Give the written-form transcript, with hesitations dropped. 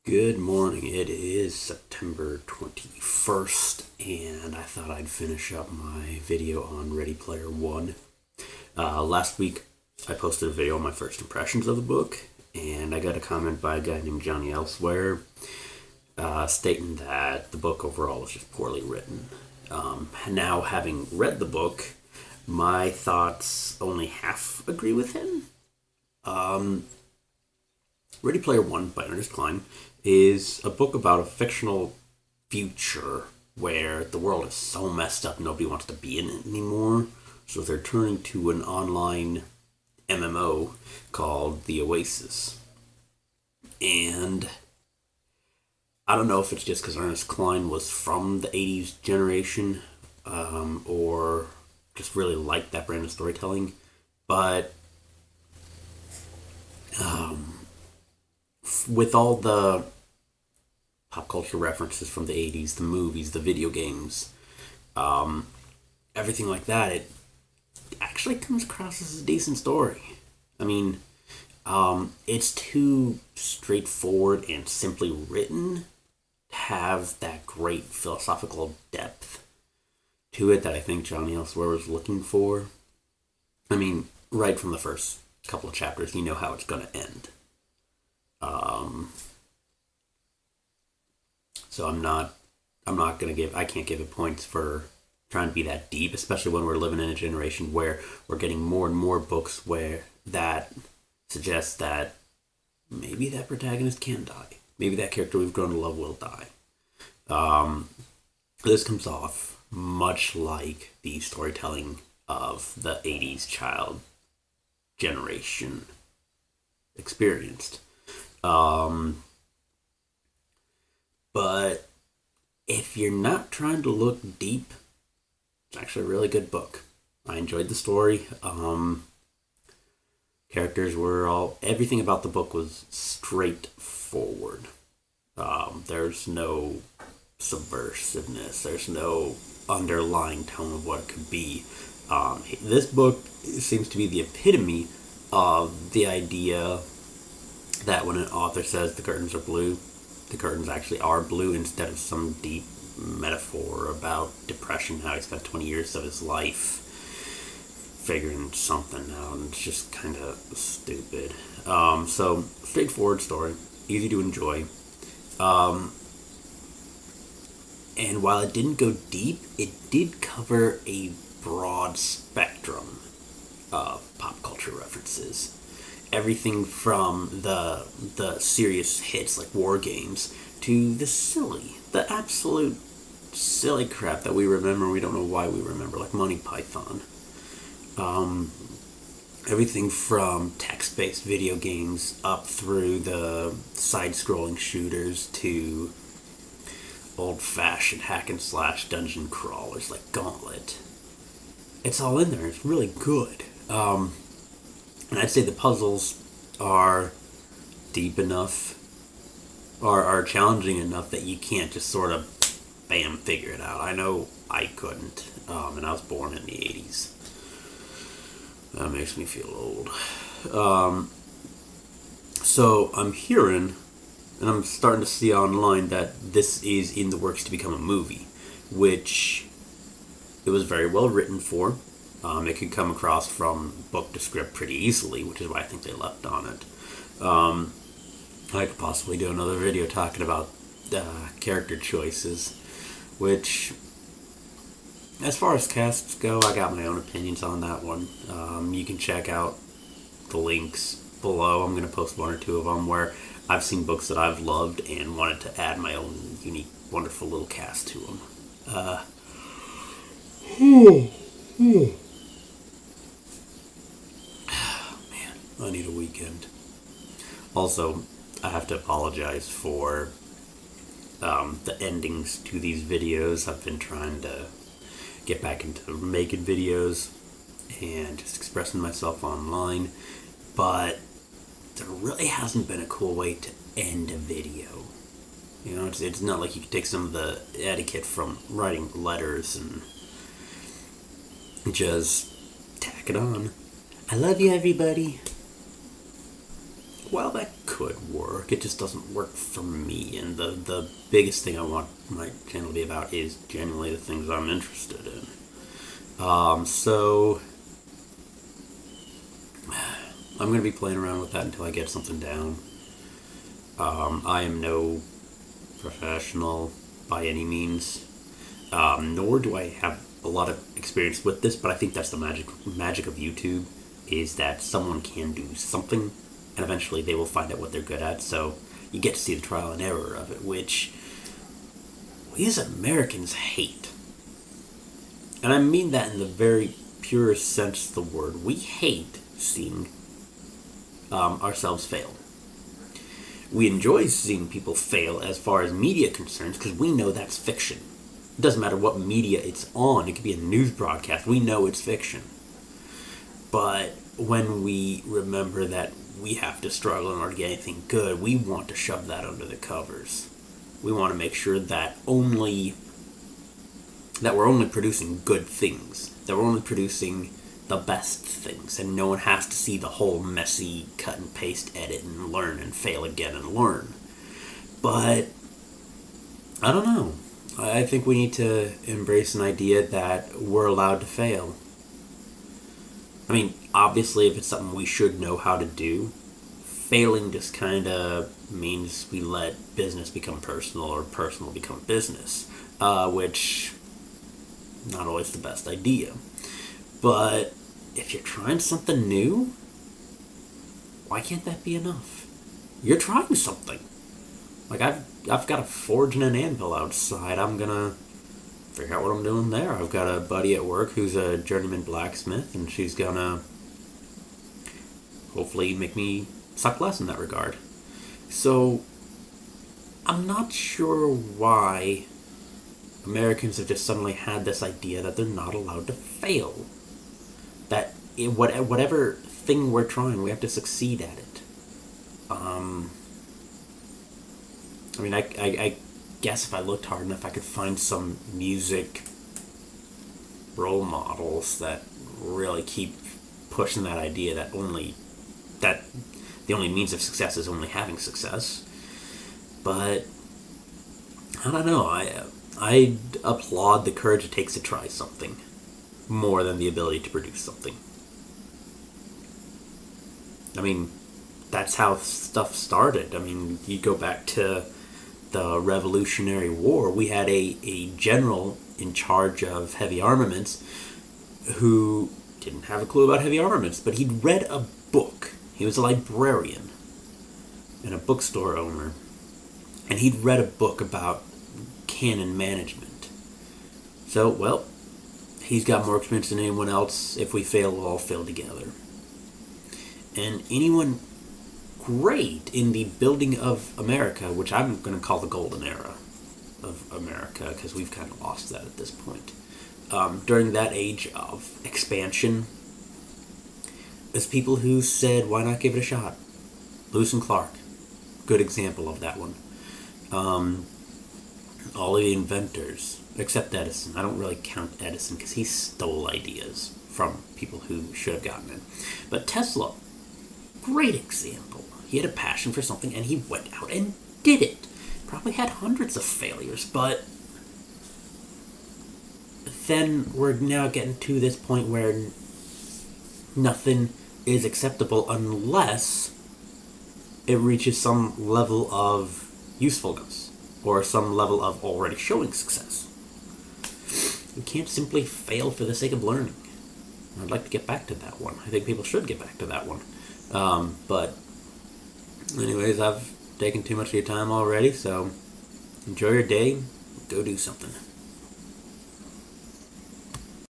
Good morning. It is September 21st, and I thought I'd finish up my video on Ready Player One. Last week, I posted a video on my first impressions of the book, and I got a comment by a guy named Johnny Elsewhere stating that the book overall was just poorly written. Now, having read the book, my thoughts only half agree with him. Ready Player One by Ernest Cline is a book about a fictional future where the world is so messed up nobody wants to be in it anymore. So they're turning to an online MMO called The Oasis. And I don't know if it's just because Ernest Cline was from the 80s generation or just really liked that brand of storytelling. But with all the pop culture references from the 80s, the movies, the video games, everything like that, it actually comes across as a decent story. I mean, it's too straightforward and simply written to have that great philosophical depth to it that I think Johnny Elsewhere was looking for. I mean, right from the first couple of chapters, you know how it's going to end. So I can't give it points for trying to be that deep, especially when we're living in a generation where we're getting more and more books where that suggests that maybe that protagonist can die. Maybe that character we've grown to love will die. This comes off much like the storytelling of the 80s child generation experienced. But if you're not trying to look deep, it's actually a really good book. I enjoyed the story. Characters were everything about the book was straightforward. There's no subversiveness. There's no underlying tone of what it could be. This book seems to be the epitome of the idea that when an author says the curtains are blue, the curtains actually are blue instead of some deep metaphor about depression, how he spent 20 years of his life figuring something out, and it's just kind of stupid. So, straightforward story, easy to enjoy. And while it didn't go deep, it did cover a broad spectrum of pop culture references. Everything from the serious hits like War Games to the absolute silly crap that we remember. We don't know why we remember, like Monty Python. Everything from text-based video games up through the side-scrolling shooters to old-fashioned hack-and-slash dungeon crawlers like Gauntlet. It's all in there. It's really good. And I'd say the puzzles are deep enough, are challenging enough that you can't just sort of, bam, figure it out. I know I couldn't, and I was born in the 80s. That makes me feel old. So I'm hearing, and I'm starting to see online that this is in the works to become a movie, which it was very well written for. It could come across from book to script pretty easily, which is why I think they left on it. I could possibly do another video talking about character choices, which, as far as casts go, I got my own opinions on that one. You can check out the links below. I'm going to post one or two of them where I've seen books that I've loved and wanted to add my own unique, wonderful little cast to them. I need a weekend. Also, I have to apologize for the endings to these videos. I've been trying to get back into making videos and just expressing myself online, but there really hasn't been a cool way to end a video. You know, it's not like you can take some of the etiquette from writing letters and just tack it on. I love you, everybody. Well, that could work. work. It just doesn't work for me. And the biggest thing I want my channel to be about is genuinely the things I'm interested in. So I'm going to be playing around with that until I get something down. I am no professional by any means, nor do I have a lot of experience with this, but I think that's the magic of YouTube, is that someone can do something and eventually they will find out what they're good at. So you get to see the trial and error of it, which we as Americans hate. And I mean that in the very purest sense of the word. We hate seeing ourselves fail. We enjoy seeing people fail as far as media concerns, because we know that's fiction. It doesn't matter what media it's on. It could be a news broadcast. We know it's fiction. But when we remember that we have to struggle in order to get anything good, we want to shove that under the covers. We want to make sure that we're only producing good things, that we're only producing the best things, and no one has to see the whole messy cut and paste edit and learn and fail again and learn. But I don't know. I think we need to embrace an idea that we're allowed to fail. I mean, obviously, if it's something we should know how to do, failing just kind of means we let business become personal or personal become business, which not always the best idea. But if you're trying something new, why can't that be enough? You're trying something. Like, I've got a forge and an anvil outside. I'm gonna figure out what I'm doing there. I've got a buddy at work who's a journeyman blacksmith, and she's gonna hopefully make me suck less in that regard. So I'm not sure why Americans have just suddenly had this idea that they're not allowed to fail. That whatever thing we're trying, we have to succeed at it. I mean, I guess if I looked hard enough, I could find some music role models that really keep pushing that idea that the only means of success is only having success. But I don't know. I applaud the courage it takes to try something more than the ability to produce something. I mean, that's how stuff started. I mean, you go back to the Revolutionary War. We had a general in charge of heavy armaments who didn't have a clue about heavy armaments, but he'd read a book. He was a librarian and a bookstore owner, and he'd read a book about cannon management. So, well, he's got more experience than anyone else. If we fail, we'll all fail together. And anyone great in the building of America, which I'm going to call the golden era of America, because we've kind of lost that at this point. During that age of expansion, there's people who said, why not give it a shot? Lewis and Clark, good example of that one. All of the inventors, except Edison. I don't really count Edison because he stole ideas from people who should have gotten it. But Tesla, great example. He had a passion for something and he went out and did it. Probably had hundreds of failures, but then we're now getting to this point where nothing is acceptable unless it reaches some level of usefulness or some level of already showing success. You can't simply fail for the sake of learning. I'd like to get back to that one. I think people should get back to that one. But anyways, I've taken too much of your time already, so enjoy your day. Go do something.